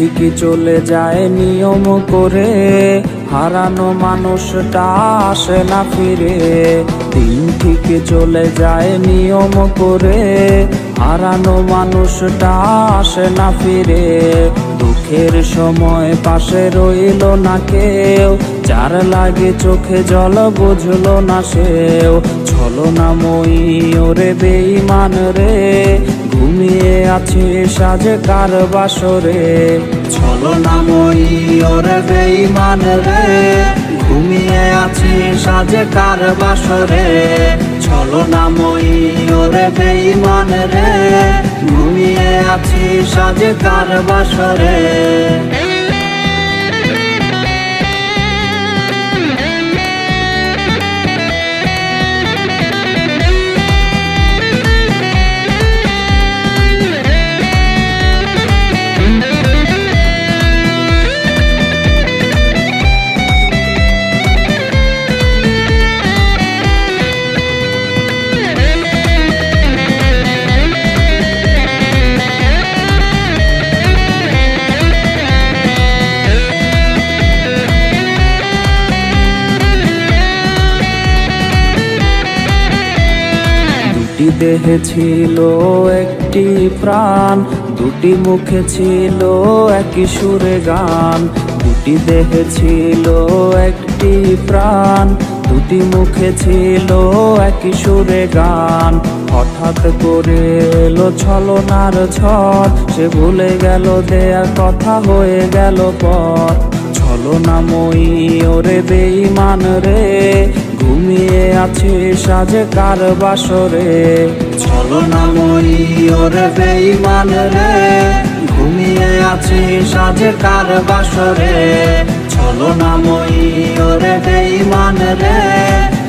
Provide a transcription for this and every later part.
ঠিকই চলে যায় নিয়ম করে, হারানো মানুষটা আসে না ফিরে। দিন ঠিকই চলে যায় নিয়ম করে, হারানো মানুষটা আসে না ফিরে। দুঃখের সময় পাশে রইল না কেউ, যার লাগে চোখে জল বুঝলো না সেও। ছলনাময়ী ওরে বেঈমান রে, ঘুমিয়ে আছে সাজে কার বাসরে। ছলনাময়ী ওরে বেঈমান রে, ঘুমিয়ে আছে সাজে কার বাসরে। ছলনাময়ী ওরে বেঈমান রে, ঘুমিয়ে আছি সাজে কার বাসরে। দুটি দেহে ছিল একটি প্রাণ, দুটি মুখে ছিল একই সুরে গান। দুটি দেহে ছিল একটি প্রাণ, দুটি মুখে ছিল একই সুরে গান। হঠাৎ করে এলো ছলনার ঝড়, সে ভুলে গেল দেয়া কথা হয়ে গেল পর। ছলনাময়ী ওরে বেঈমান রে, ঘুমিয়ে আছে সাজে কার বাসরে। ছলনাময়ী ওরে বেঈমান রে, ঘুমিয়ে আছে সাজে কার বাসরে। ছলনাময়ী ওরে বেঈমান রে,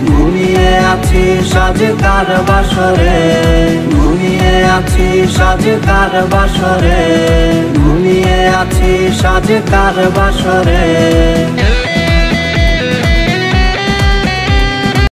ঘুমিয়ে আছি সাজে কার বাসরে। ঘুমিয়ে আছি সাজে কার বাসরে। ঘুমিয়ে আছি সাজে কার বাসরে।